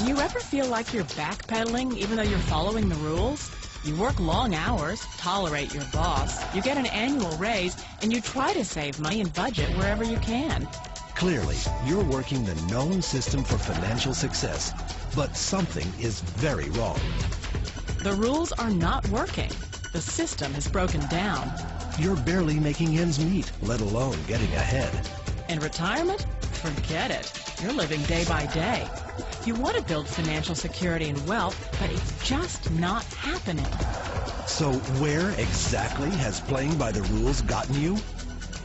Do you ever feel like you're backpedaling even though you're following the rules? You work long hours, tolerate your boss, you get an annual raise, and you try to save money and budget wherever you can. Clearly, you're working the known system for financial success, but something is very wrong. The rules are not working. The system is broken down. You're barely making ends meet, let alone getting ahead. And retirement? Forget it. You're living day by day. You want to build financial security and wealth, but it's just not happening. So where exactly has playing by the rules gotten you?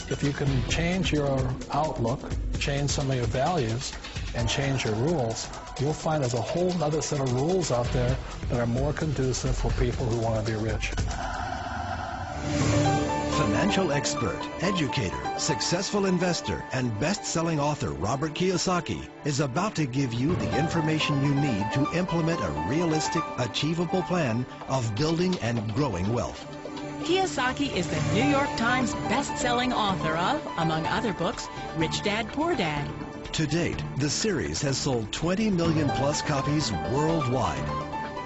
If you can change your outlook, change some of your values, and change your rules, you'll find there's a whole other set of rules out there that are more conducive for people who want to be rich. Financial expert, educator, successful investor, and best-selling author Robert Kiyosaky is about to give you the information you need to implement a realistic, achievable plan of building and growing wealth. Kiyosaky is the New York Times best-selling author of, among other books, Rich Dad, Poor Dad. To date, the series has sold 20 million plus copies worldwide.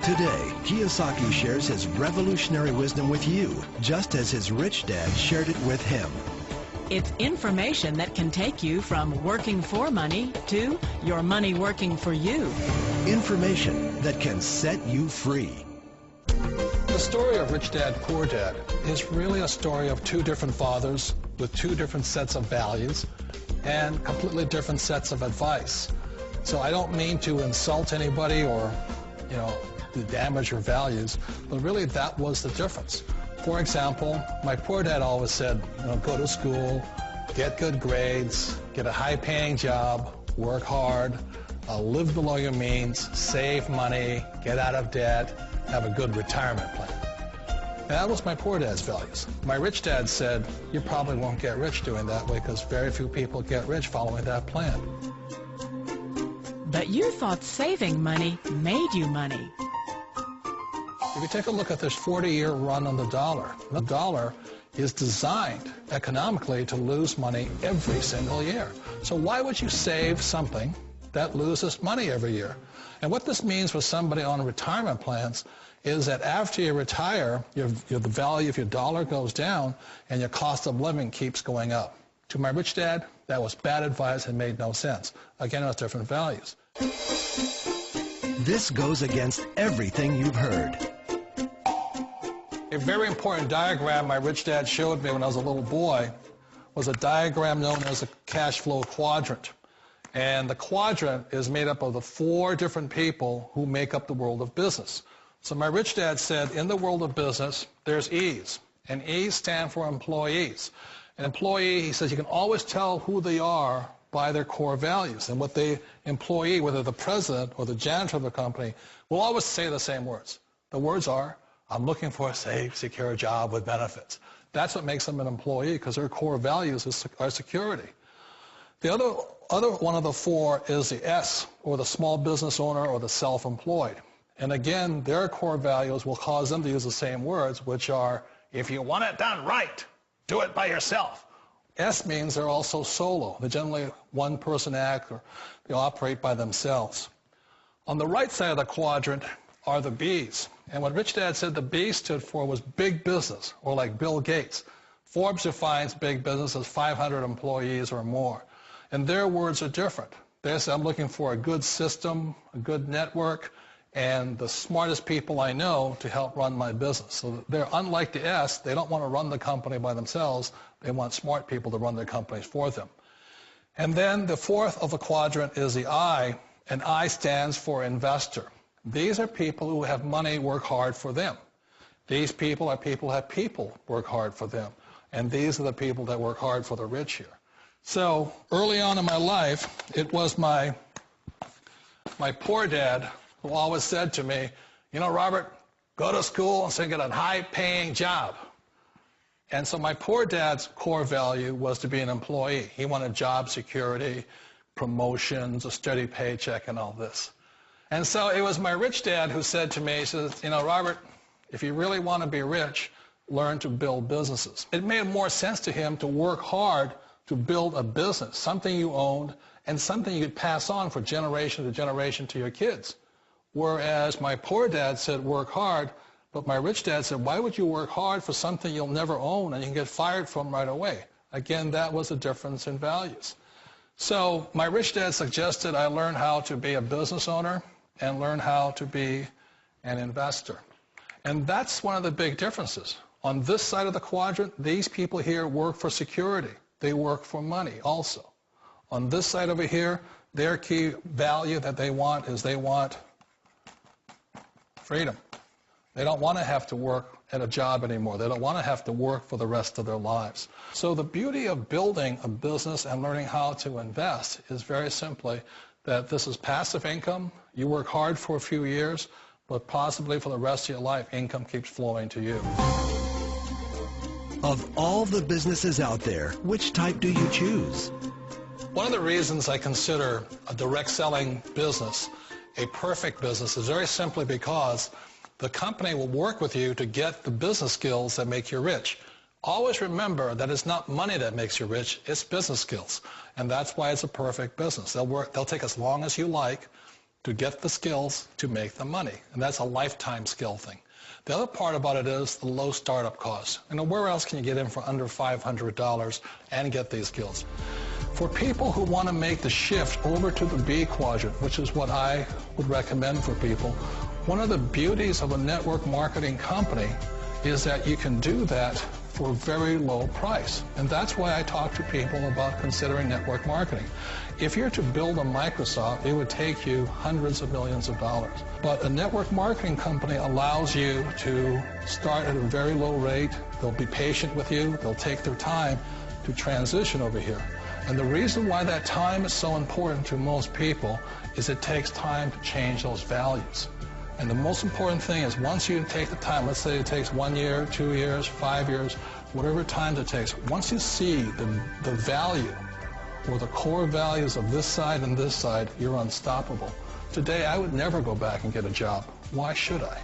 Today, Kiyosaky shares his revolutionary wisdom with you, just as his rich dad shared it with him. It's information that can take you from working for money to your money working for you. Information that can set you free. The story of Rich Dad, Poor Dad is really a story of two different fathers with two different sets of values and completely different sets of advice. So I don't mean to insult anybody or, to damage your values, but really that was the difference. For example, my poor dad always said, go to school, get good grades, get a high-paying job, work hard, live below your means, save money, get out of debt, have a good retirement plan. And that was my poor dad's values. My rich dad said, you probably won't get rich doing that way because very few people get rich following that plan. But you thought saving money made you money. If you take a look at this 40-year run on the dollar is designed economically to lose money every single year. So why would you save something that loses money every year? And what this means for somebody on retirement plans is that after you retire, the value of your dollar goes down and your cost of living keeps going up. To my rich dad, that was bad advice and made no sense. Again, it was different values. This goes against everything you've heard. A very important diagram my rich dad showed me when I was a little boy was a diagram known as a cash flow quadrant. And the quadrant is made up of the 4 different people who make up the world of business. So my rich dad said, in the world of business, there's E's, and E's stand for employees. An employee, he says, you can always tell who they are by their core values. And what the employee, whether the president or the janitor of the company, will always say the same words. The words are, I'm looking for a safe, secure job with benefits. That's what makes them an employee, because their core values are security. The other one of the 4 is the S, or the small business owner or the self-employed. And again, their core values will cause them to use the same words, which are, if you want it done right, do it by yourself. S means they're also solo. They're generally one-person act, or they operate by themselves. On the right side of the quadrant are the B's. And what Rich Dad said the B stood for was big business, or like Bill Gates. Forbes defines big business as 500 employees or more. And their words are different. They say, I'm looking for a good system, a good network, and the smartest people I know to help run my business. So they're unlike the S. They don't want to run the company by themselves. They want smart people to run their companies for them. And then the 4th of the quadrant is the I, and I stands for investor. These are people who have money work hard for them. These people are people who have people work hard for them. And these are the people that work hard for the rich here. So early on in my life, it was my poor dad who always said to me, Robert, go to school and so get a high-paying job. And so my poor dad's core value was to be an employee. He wanted job security, promotions, a steady paycheck, and all this. And so it was my rich dad who said to me, he says, Robert, if you really want to be rich, learn to build businesses. It made more sense to him to work hard to build a business, something you owned and something you could pass on for generation to generation to your kids. Whereas my poor dad said work hard, but my rich dad said, why would you work hard for something you'll never own and you can get fired from right away? Again, that was a difference in values. So my rich dad suggested I learn how to be a business owner and learn how to be an investor. And that's one of the big differences. On this side of the quadrant, these people here work for security. They work for money also. On this side over here, their key value that they want is they want freedom. They don't want to have to work at a job anymore. They don't want to have to work for the rest of their lives. So the beauty of building a business and learning how to invest is very simply that this is passive income. You work hard for a few years, but possibly for the rest of your life, income keeps flowing to you. Of all the businesses out there, which type do you choose? One of the reasons I consider a direct selling business a perfect business is very simply because the company will work with you to get the business skills that make you rich. Always remember that it's not money that makes you rich, it's business skills. And that's why it's a perfect business. They'll take as long as you like to get the skills to make the money. And that's a lifetime skill thing. The other part about it is the low startup cost. Where else can you get in for under $500 and get these skills? For people who want to make the shift over to the B quadrant, which is what I would recommend for people, one of the beauties of a network marketing company is that you can do that for a very low price. And that's why I talk to people about considering network marketing. If you're to build a Microsoft, it would take you hundreds of millions of dollars. But a network marketing company allows you to start at a very low rate. They'll be patient with you. They'll take their time to transition over here. And the reason why that time is so important to most people is it takes time to change those values. And the most important thing is once you take the time, let's say it takes 1 year, 2 years, 5 years, whatever time it takes, once you see the value or the core values of this side and this side, you're unstoppable. Today, I would never go back and get a job. Why should I?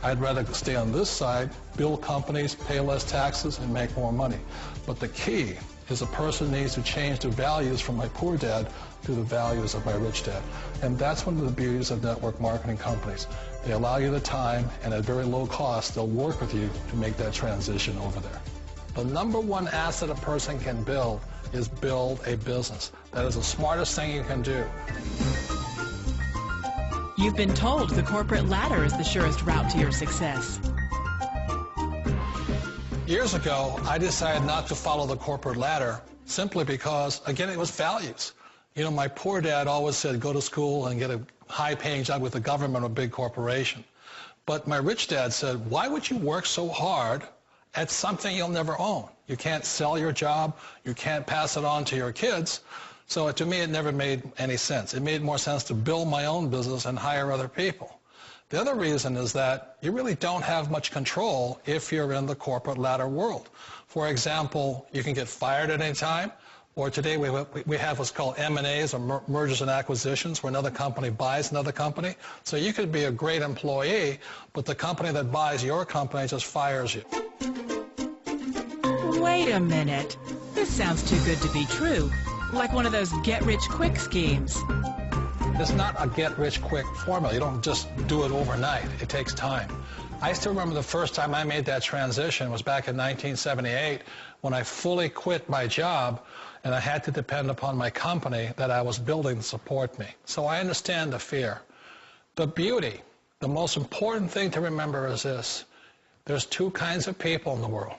I'd rather stay on this side, build companies, pay less taxes, and make more money. But the key is a person needs to change the values from my poor dad to the values of my rich dad. And that's one of the beauties of network marketing companies. They allow you the time, and at very low cost, they'll work with you to make that transition over there. The number one asset a person can build is build a business. That is the smartest thing you can do. You've been told the corporate ladder is the surest route to your success. Years ago, I decided not to follow the corporate ladder simply because, again, it was values. You know, my poor dad always said, go to school and get a high-paying job with the government or a big corporation. But my rich dad said, why would you work so hard at something you'll never own? You can't sell your job. You can't pass it on to your kids. So to me, it never made any sense. It made more sense to build my own business and hire other people. The other reason is that you really don't have much control if you're in the corporate ladder world. For example, you can get fired at any time, or today we have what's called M&As, or mergers and acquisitions, where another company buys another company. So you could be a great employee, but the company that buys your company just fires you. Wait a minute. This sounds too good to be true. Like one of those get-rich-quick schemes. It's not a get-rich-quick formula. You don't just do it overnight. It takes time. I still remember the first time I made that transition was back in 1978 when I fully quit my job and I had to depend upon my company that I was building to support me. So I understand the fear. The beauty, the most important thing to remember is this. There's two kinds of people in the world.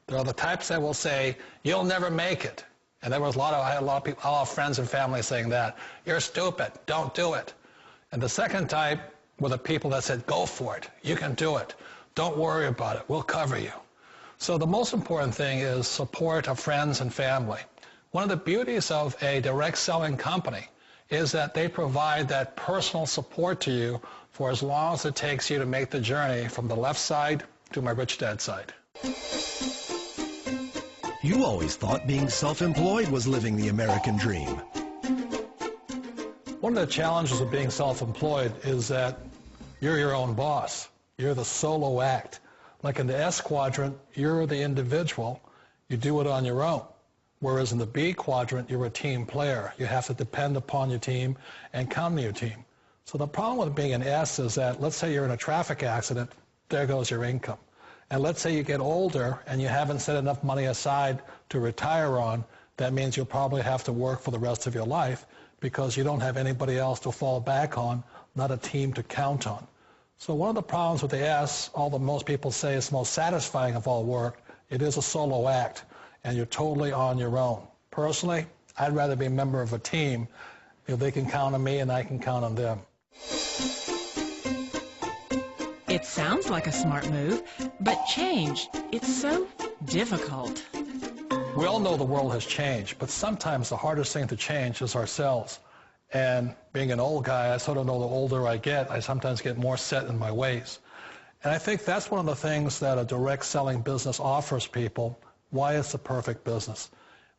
There are the types that will say, you'll never make it. And I had a lot of people, a lot of friends and family saying that. You're stupid. Don't do it. And the second type were the people that said, go for it. You can do it. Don't worry about it. We'll cover you. So the most important thing is support of friends and family. One of the beauties of a direct selling company is that they provide that personal support to you for as long as it takes you to make the journey from the left side to my rich dad side. You always thought being self-employed was living the American dream. One of the challenges of being self-employed is that you're your own boss. You're the solo act. Like in the S quadrant, you're the individual. You do it on your own. Whereas in the B quadrant, you're a team player. You have to depend upon your team and come to your team. So the problem with being an S is that, let's say you're in a traffic accident, there goes your income. And let's say you get older and you haven't set enough money aside to retire on, that means you'll probably have to work for the rest of your life because you don't have anybody else to fall back on, not a team to count on. So one of the problems with the S, although most people say it's most satisfying of all work, it is a solo act, and you're totally on your own. Personally, I'd rather be a member of a team if they can count on me and I can count on them. It sounds like a smart move, but change, it's so difficult. We all know the world has changed, but sometimes the hardest thing to change is ourselves. And being an old guy, I sort of know the older I get, I sometimes get more set in my ways. And I think that's one of the things that a direct selling business offers people, why it's the perfect business.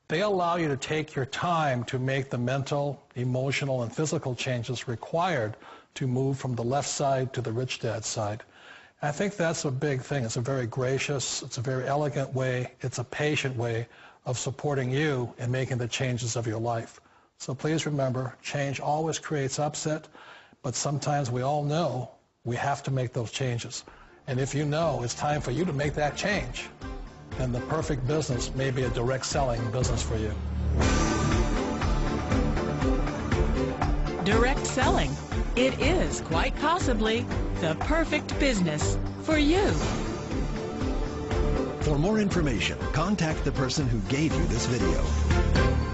They allow you to take your time to make the mental, emotional, and physical changes required to move from the left side to the rich dad side. And I think that's a big thing. It's a very gracious, it's a very elegant way, it's a patient way of supporting you in making the changes of your life. So please remember, change always creates upset, but sometimes we all know we have to make those changes. And if you know it's time for you to make that change, then the perfect business may be a direct selling business for you. Direct selling. It is quite possibly the perfect business for you. For more information, contact the person who gave you this video.